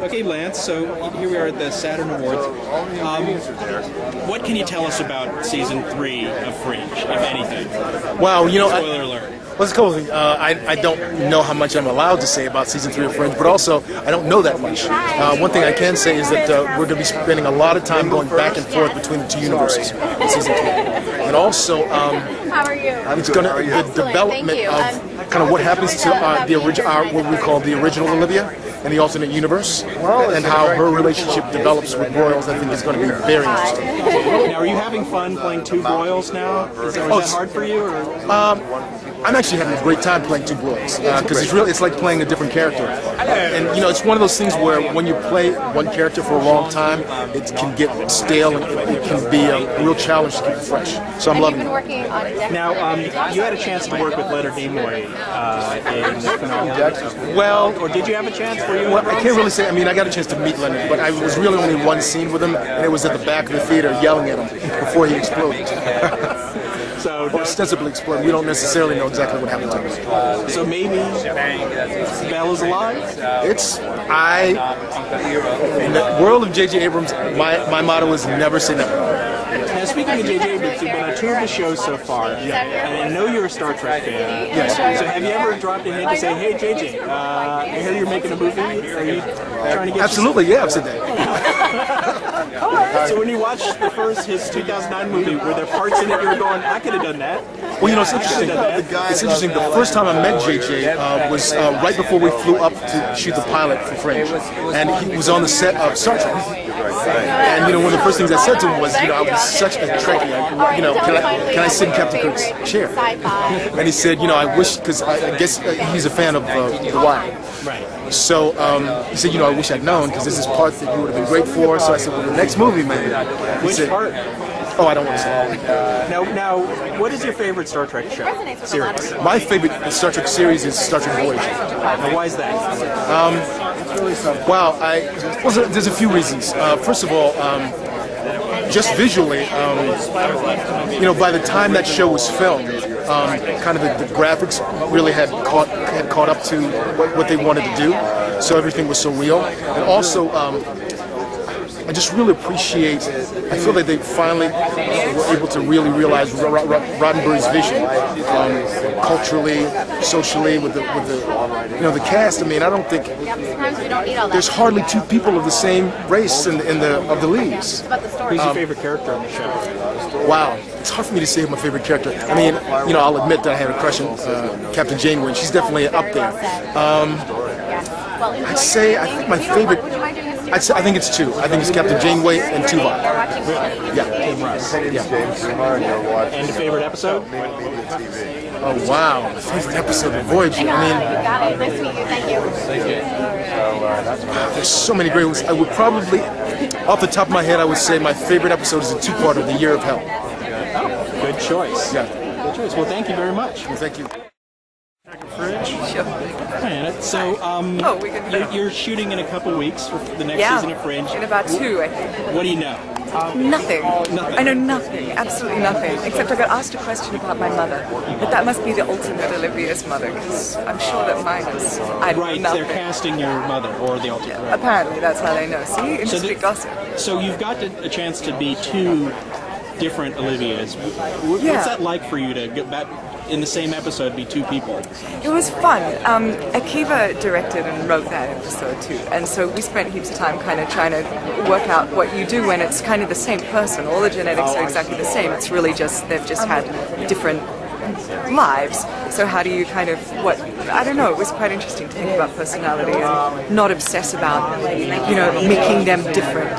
Okay, Lance, so here we are at the Saturn Awards. What can you tell us about Season 3 of Fringe, if anything? Wow, you know... Spoiler alert. Let's go. I don't know how much I'm allowed to say about Season 3 of Fringe, but also I don't know that much. One thing I can say is that we're going to be spending a lot of time going back and forth between the two universes in Season 3. And also, it's going to the development of kind of what happens to the original, what we call the original Olivia in the alternate universe, and how her relationship develops with Royals. I think is going to be very interesting. Now, are you having fun playing two Royals now? Is that hard for you? Or? I'm actually having a great time playing two Royals because it's like playing a different character. And you know, it's one of those things where when you play one character for a long time, it can get stale and it can be a real challenge to keep it fresh. So I'm loving it. Now, you had a chance to work with Leonard Nimoy in Fringe. Well, or did you have a chance? Well, I can't really say. I mean, I got a chance to meet Leonard, but I was really only one scene with him, and it was at the back of the theater yelling at him before he exploded. So ostensibly exploded. We don't necessarily know exactly what happened to him. So maybe Bella's alive? In the world of J.J. Abrams, my motto is never say never. Now, speaking of J.J. Abrams, you've been on two of the shows so far, and I know you're a Star Trek fan. Yes. So have you ever dropped a hint to say, hey, J.J., I hear you're making a movie? Are you trying to get... Absolutely, yeah, I've said that. So when you watched his 2009 movie, were there parts in it you were going, I could have done that? Well, you know, it's interesting. It's interesting. The first time I met JJ was right before we flew up to shoot the pilot for Fringe, and he was on the set of Star Trek. And you know, one of the first things I said to him was, you know, I was such a Trekkie. You know, can I sit in Captain Kirk's chair? And he said, you know, I wish, because I guess he's a fan of The Wire. Right. So he said, you know, I wish I'd known, because this is part that you would have been great for. So I said, well, the next movie, man. Which part? Oh, I don't want to say. Now, what is your favorite Star Trek show series? My favorite Star Trek series is Star Trek Voyager. Now, why is that? Well, there's a few reasons. First of all, just visually, you know, by the time that show was filmed, kind of the graphics really had caught up to what they wanted to do. So everything was so real, and also. I just really appreciate. I feel that they finally were able to really realize Roddenberry's vision, culturally, socially, with the you know, the cast. I mean, I don't think there's hardly two people of the same race of the leads. Who's your favorite character on the show? Wow, it's hard for me to say my favorite character. I mean, you know, I'll admit that I had a crush on Captain Janeway. She's definitely up there. I'd say I think my favorite. I think it's two. I think it's Captain Janeway and Tuvok. Yeah. Yeah. And the favorite episode? Oh wow, my favorite episode of Voyager. I mean, Nice to meet you. Thank you. There's so many great ones. I would probably, off the top of my head, I would say my favorite episode is a two-parter, The Year of Hell. Oh, good choice. Yeah. Good choice. Well, thank you very much. Well, thank you. Fringe. Sure. So, you're shooting in a couple weeks for the next season of Fringe. In about 2, I think. What do you know? Nothing. Nothing. I know nothing. Absolutely nothing. Except I got asked a question about my mother. But that must be the ultimate Olivia's mother, because I'm sure that mine is. I know right. nothing. They're casting your mother, or the alternate. Yeah, apparently, that's how they know. See, industry gossip. So you've got a chance to be two different Olivias. What's that like for you to get back? In the same episode, be two people? It was fun. Akiva directed and wrote that episode too, and so we spent heaps of time kind of trying to work out what you do when it's kind of the same person. All the genetics are exactly the same. It's really just they've just had different lives. So how do you kind of I don't know. It was quite interesting to think about personality and not obsess about making them different,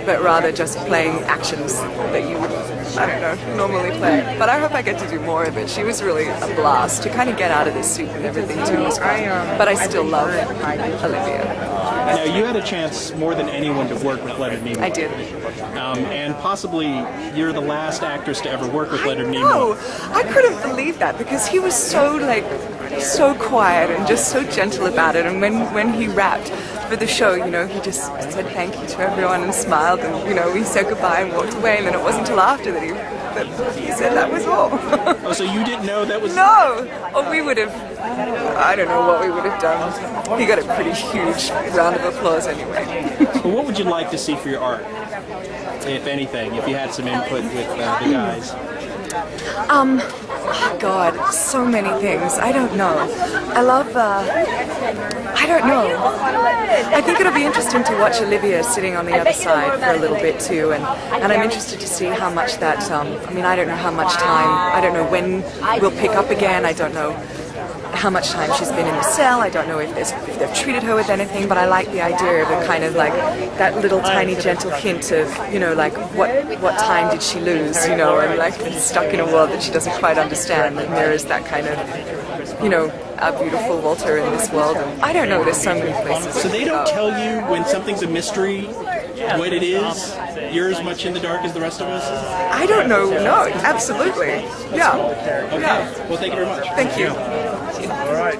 but rather just playing actions that you would. I don't know, normally play. But I hope I get to do more of it. She was really a blast to kind of get out of this suit and everything too. But I still love Olivia. Now, you had a chance more than anyone to work with Leonard Nimoy. I did. And possibly you're the last actress to ever work with Leonard Nimoy. No, I couldn't believe that because he was so quiet and just so gentle about it. And when he rapped for the show, he just said thank you to everyone and smiled, and we said goodbye and walked away. And then it wasn't until after that he said that was all. Oh, so you didn't know that was... No! Or we would have, I don't know what we would have done. He got a pretty huge round of applause anyway. Well, what would you like to see for your art, if anything, if you had some input with the guys? Oh God, so many things. I don't know. I love, I don't know. I think it'll be interesting to watch Olivia sitting on the other side for a little bit too, and I'm interested to see how much that, I mean, I don't know how much time, I don't know when we'll pick up again, I don't know how much time she's been in the cell, I don't know if they've treated her with anything, but I like the idea of a kind of like that little tiny gentle hint of, you know, like what time did she lose, you know, and like stuck in a world that she doesn't quite understand, and there is that kind of, you know, a beautiful Walter in this world. I don't know, there's so many places. So they don't tell you when something's a mystery what it is? You're as much in the dark as the rest of us? I don't know, no, absolutely. Yeah. Okay, Yeah. well thank you very much. Thank you. All right.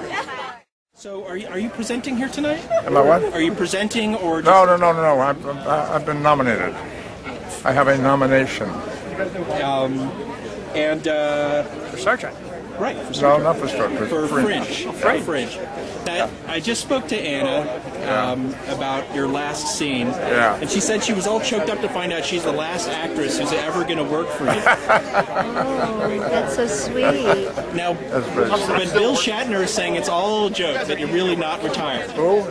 So are you presenting here tonight? Am I what? Are you presenting or just... No. I've been nominated. I have a nomination. For Star Trek. Right. For No, not for Star Trek. For Fringe. For Fringe. Now, I just spoke to Anna about your last scene. Yeah. And she said she was all choked up to find out she's the last actress who's ever going to work for you. Oh, that's so sweet. Now, but Bill Shatner is saying it's all a joke, that you're really not retired. Oh.